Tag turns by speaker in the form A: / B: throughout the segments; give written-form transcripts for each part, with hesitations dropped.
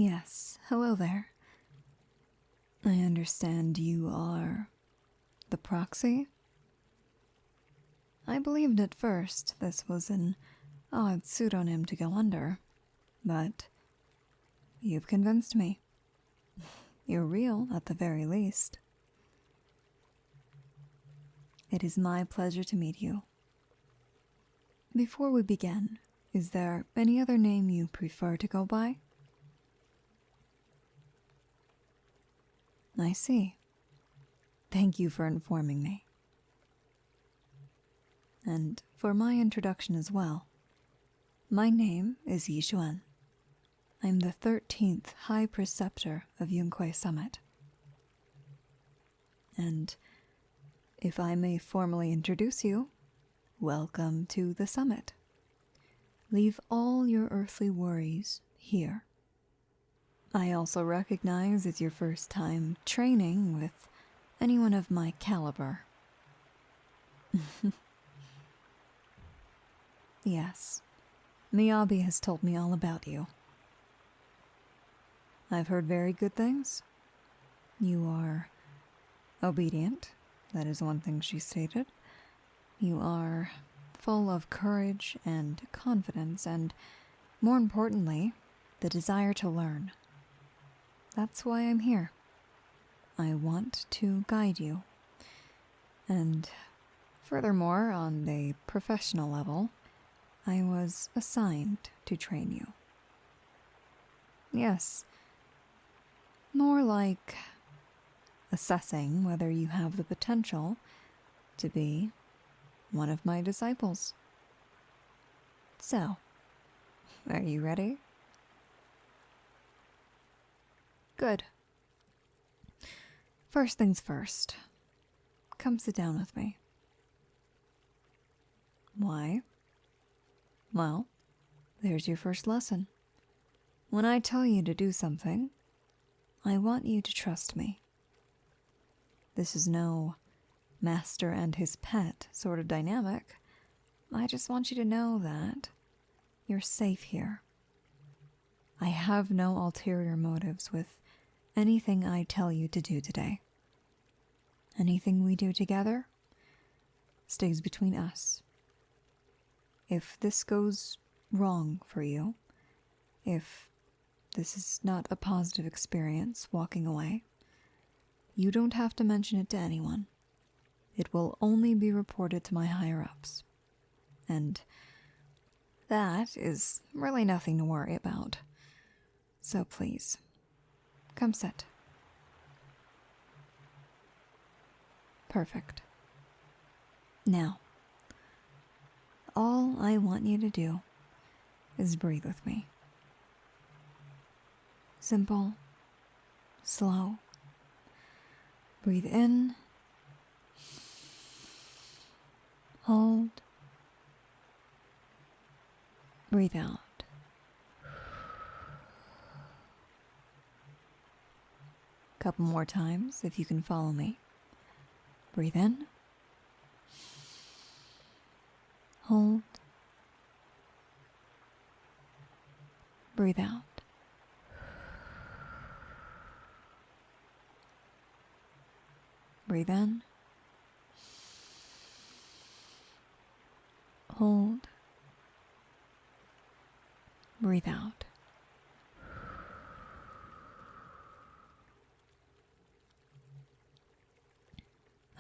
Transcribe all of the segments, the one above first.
A: Yes, hello there. I understand you are the proxy? I believed at first this was an odd pseudonym to go under, but you've convinced me. You're real, at the very least. It is my pleasure to meet you. Before we begin, is there any other name you prefer to go by? I see. Thank you for informing me. And for my introduction as well, my name is Yixuan. I'm the 13th High Preceptor of Yunque Summit. And if I may formally introduce you, welcome to the summit. Leave all your earthly worries here. I also recognize it's your first time training with anyone of my caliber. Yes, Miyabi has told me all about you. I've heard very good things. You are obedient, that is one thing she stated. You are full of courage and confidence, and more importantly, the desire to learn. That's why I'm here. I want to guide you. And furthermore, on the professional level, I was assigned to train you. Yes, more like assessing whether you have the potential to be one of my disciples. So, are you ready? Good. First things first. Come sit down with me. Why? Well, there's your first lesson. When I tell you to do something, I want you to trust me. This is no master and his pet sort of dynamic. I just want you to know that you're safe here. I have no ulterior motives with anything I tell you to do today. Anything we do together stays between us. If this goes wrong for you, if this is not a positive experience walking away, you don't have to mention it to anyone. It will only be reported to my higher-ups. And that is really nothing to worry about. So please, come sit. Perfect. Now, all I want you to do is breathe with me. Simple, slow. Breathe in, hold, breathe out. Couple more times if you can follow me. Breathe in, hold, breathe out. Breathe in, hold, breathe out.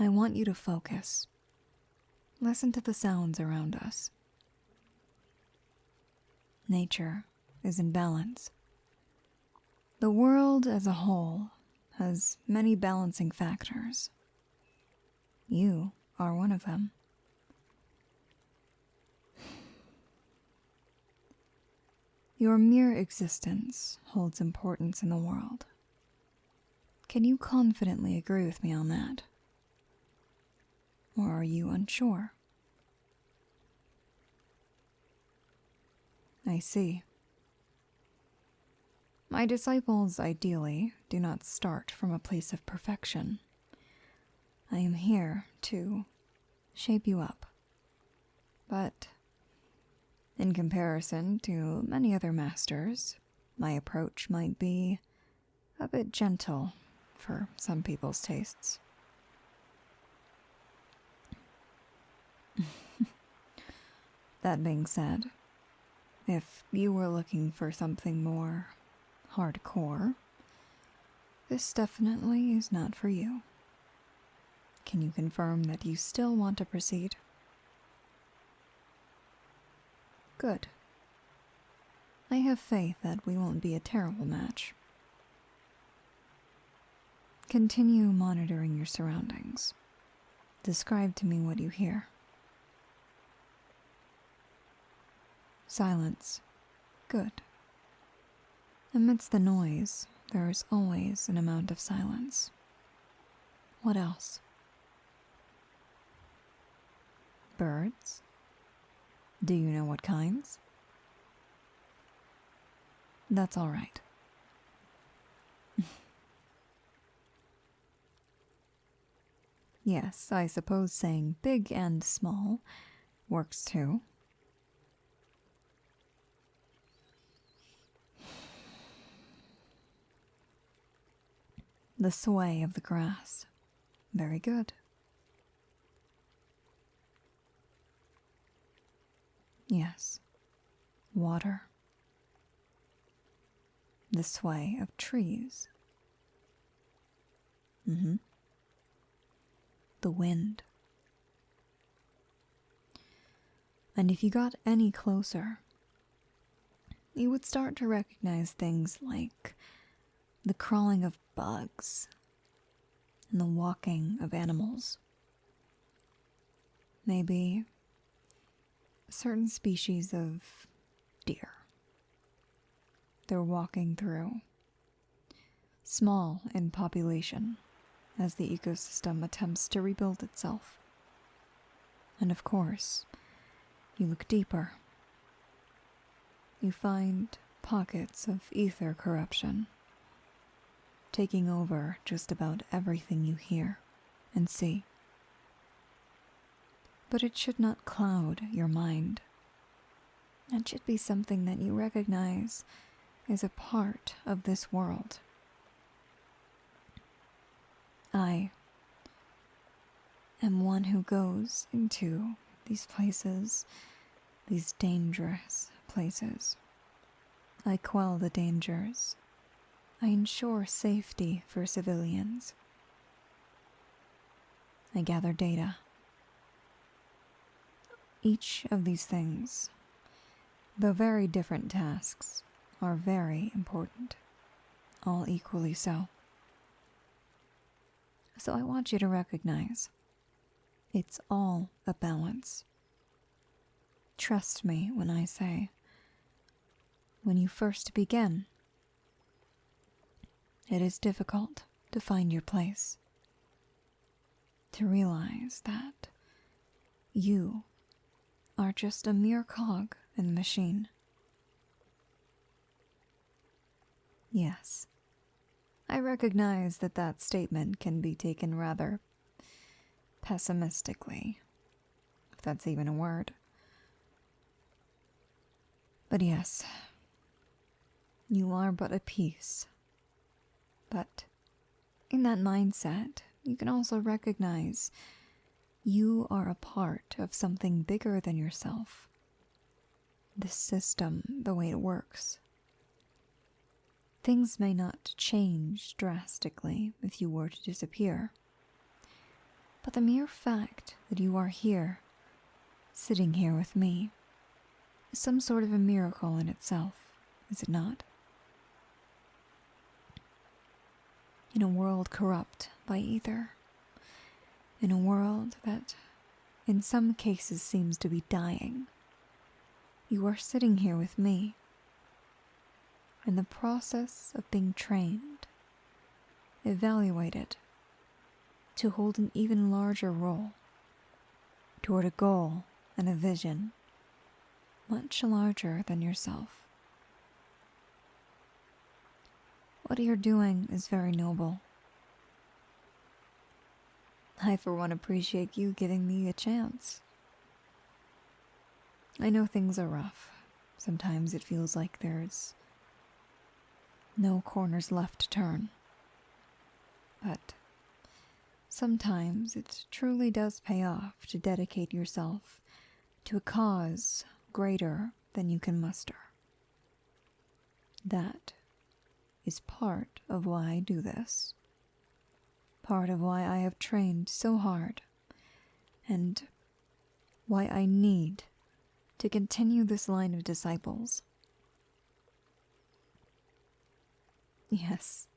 A: I want you to focus. Listen to the sounds around us. Nature is in balance. The world as a whole has many balancing factors. You are one of them. Your mere existence holds importance in the world. Can you confidently agree with me on that? Or are you unsure? I see. My disciples ideally do not start from a place of perfection. I am here to shape you up. But in comparison to many other masters, my approach might be a bit gentle for some people's tastes. That being said, if you were looking for something more hardcore, this definitely is not for you. Can you confirm that you still want to proceed? Good. I have faith that we won't be a terrible match. Continue monitoring your surroundings. Describe to me what you hear. Silence. Good. Amidst the noise, there is always an amount of silence. What else? Birds? Do you know what kinds? That's all right. Yes, I suppose saying big and small works too. The sway of the grass. Very good. Yes. Water. The sway of trees. The wind. And if you got any closer, you would start to recognize things like the crawling of bugs and the walking of animals. Maybe certain species of deer. They're walking through, small in population, as the ecosystem attempts to rebuild itself. And of course, you look deeper. You find pockets of ether corruption, taking over just about everything you hear and see. But it should not cloud your mind. It should be something that you recognize is a part of this world. I am one who goes into these places, these dangerous places. I quell the dangers. I ensure safety for civilians. I gather data. Each of these things, though very different tasks, are very important, all equally so. So I want you to recognize, it's all a balance. Trust me when I say, when you first begin, it is difficult to find your place, to realize that you are just a mere cog in the machine. Yes, I recognize that that statement can be taken rather pessimistically, if that's even a word. But yes, you are but a piece. But in that mindset, you can also recognize you are a part of something bigger than yourself. This system, the way it works. Things may not change drastically if you were to disappear. But the mere fact that you are here, sitting here with me, is some sort of a miracle in itself, is it not? In a world corrupt by ether, in a world that in some cases seems to be dying, you are sitting here with me, in the process of being trained, evaluated, to hold an even larger role toward a goal and a vision much larger than yourself. What you're doing is very noble. I, for one, appreciate you giving me a chance. I know things are rough. Sometimes it feels like there's No corners left to turn. But sometimes it truly does pay off to dedicate yourself to a cause greater than you can muster. That is part of why I do this. Part of why I have trained so hard, and why I need to continue this line of disciples. Yes,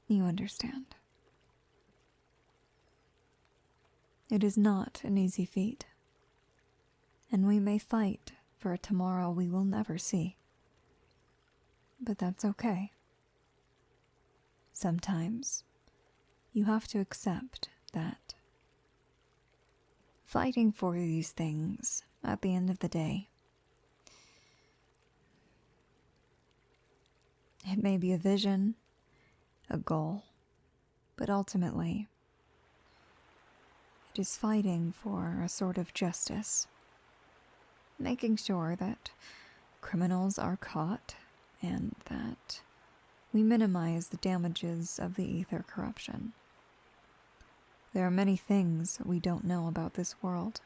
A: you understand. It is not an easy feat, and we may fight for a tomorrow we will never see. But that's okay. Sometimes you have to accept that fighting for these things, at the end of the day, it may be a vision, a goal, but ultimately, it is fighting for a sort of justice, making sure that criminals are caught and that we minimize the damages of the ether corruption. There are many things we don't know about this world.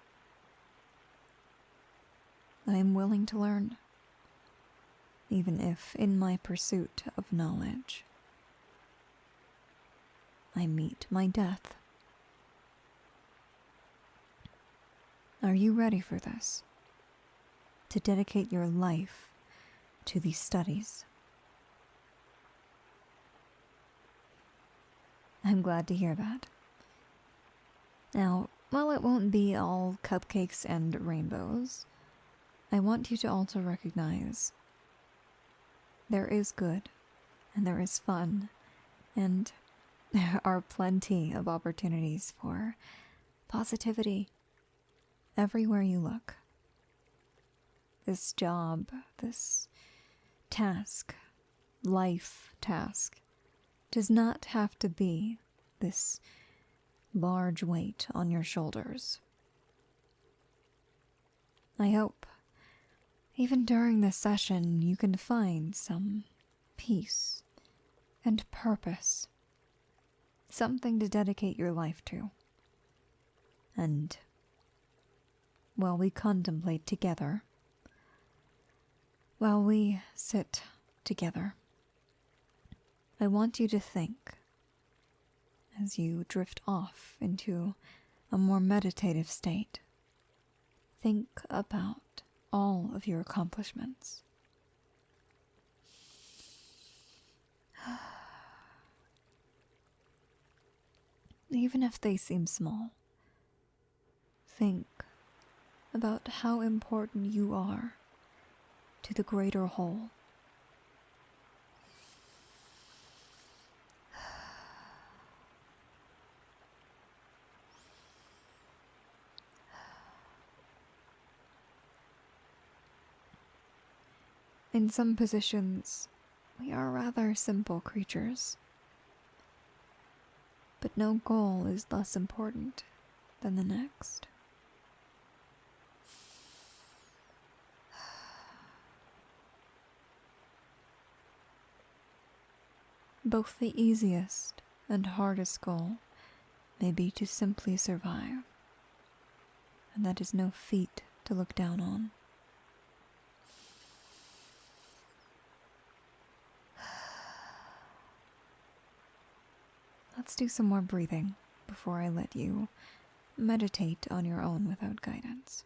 A: I am willing to learn, even if in my pursuit of knowledge, I meet my death. Are you ready for this? To dedicate your life to these studies? I'm glad to hear that. Now, while it won't be all cupcakes and rainbows, I want you to also recognize there is good, and there is fun, and there are plenty of opportunities for positivity everywhere you look. This job, this task, life task, does not have to be this large weight on your shoulders. I hope, even during this session, you can find some peace and purpose, something to dedicate your life to. And while we contemplate together, while we sit together, I want you to think, as you drift off into a more meditative state, think about all of your accomplishments. Even if they seem small, think about how important you are to the greater whole. In some positions, we are rather simple creatures, but no goal is less important than the next. Both the easiest and hardest goal may be to simply survive, and that is no feat to look down on. Let's do some more breathing before I let you meditate on your own without guidance.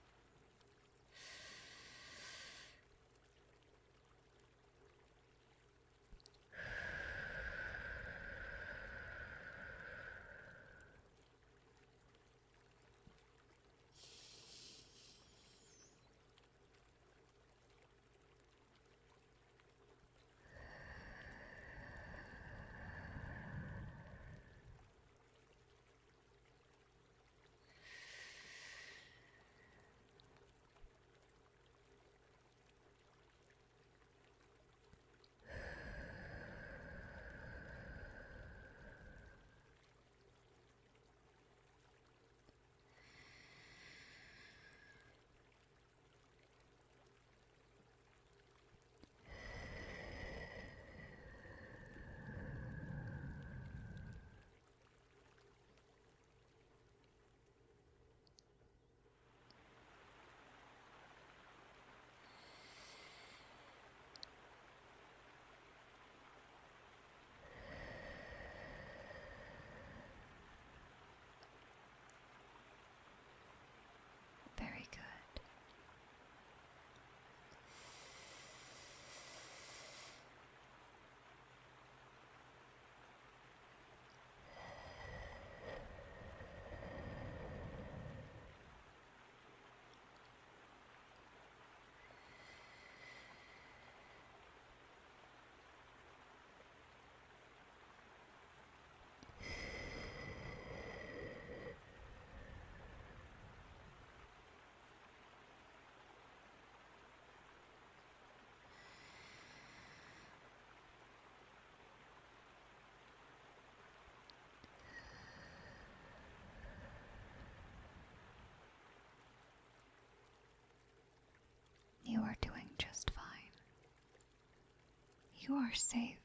A: You are safe.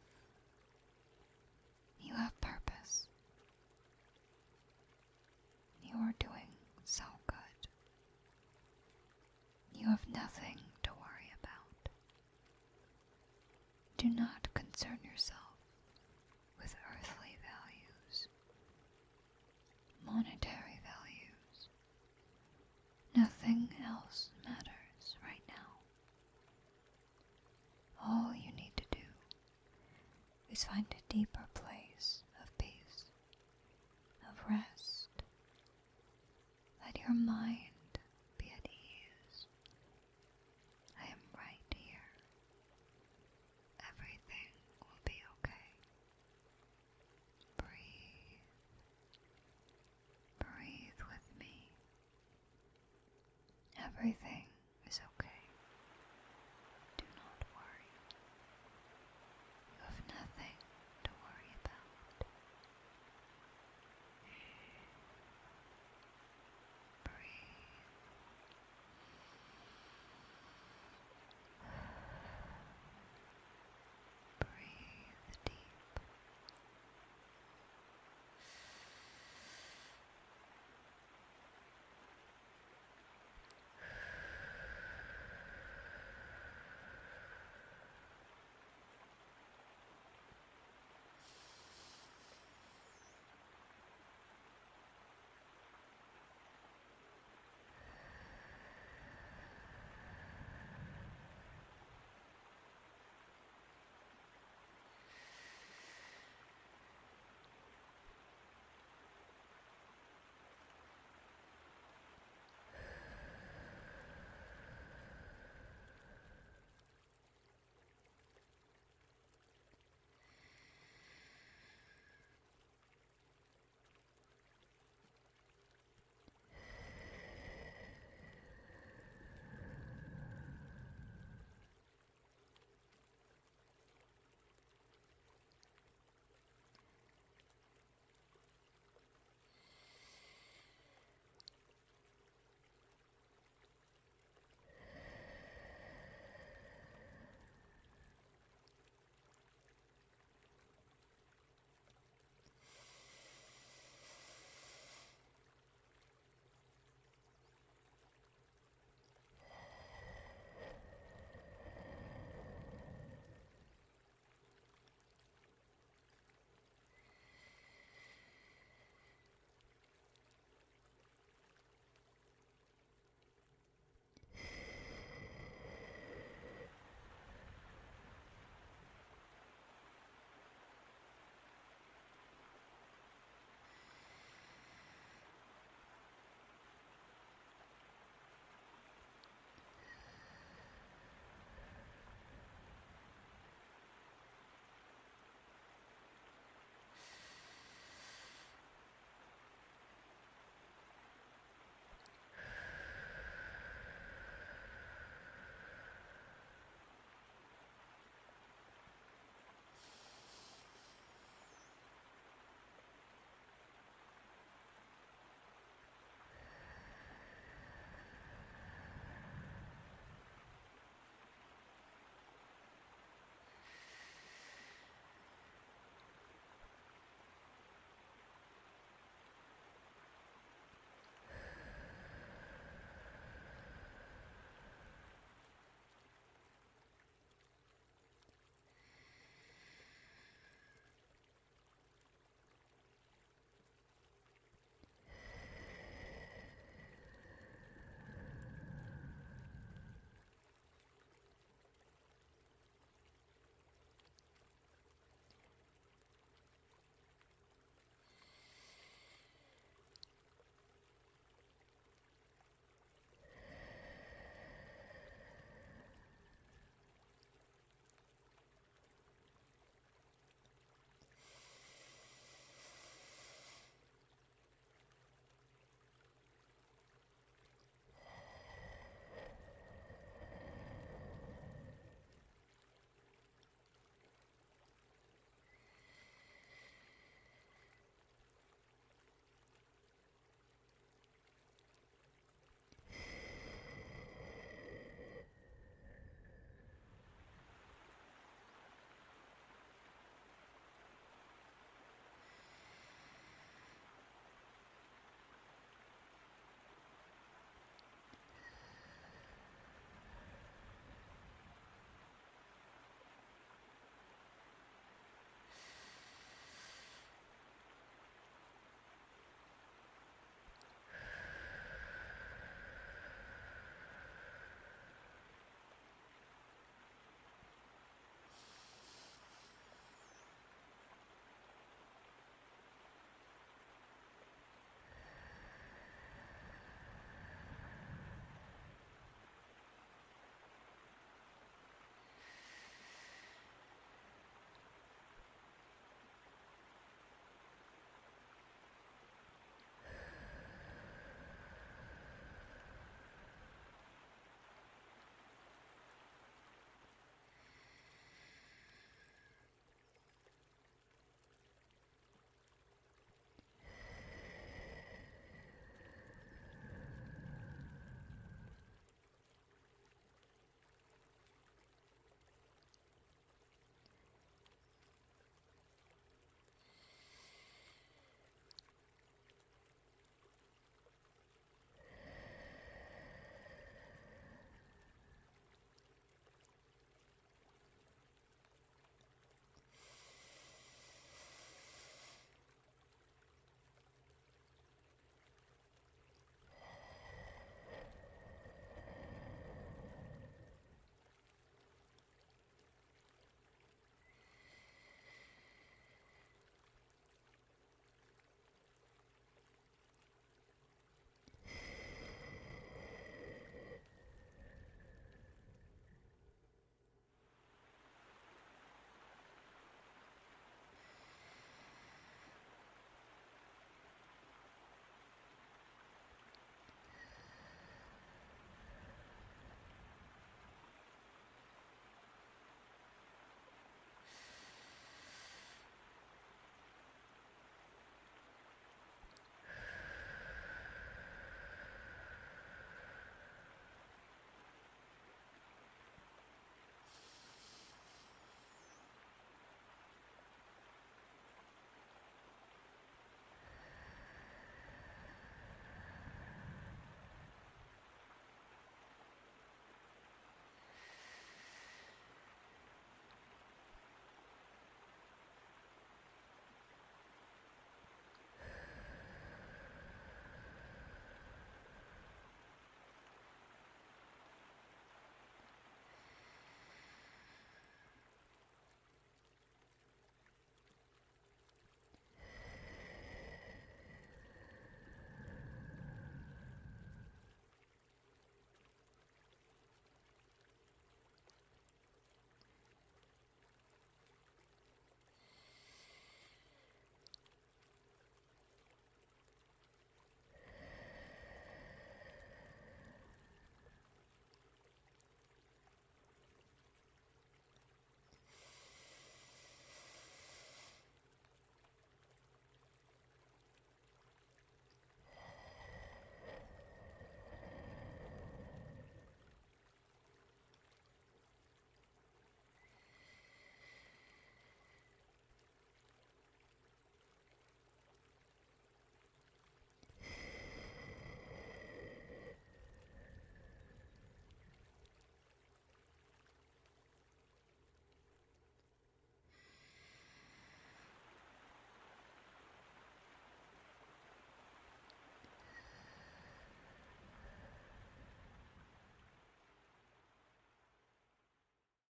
A: You have purpose. You are doing so good. You have nothing to worry about. Do not concern yourself with earthly values, monetary values. Nothing else matters right now. All you need to do is find a deeper place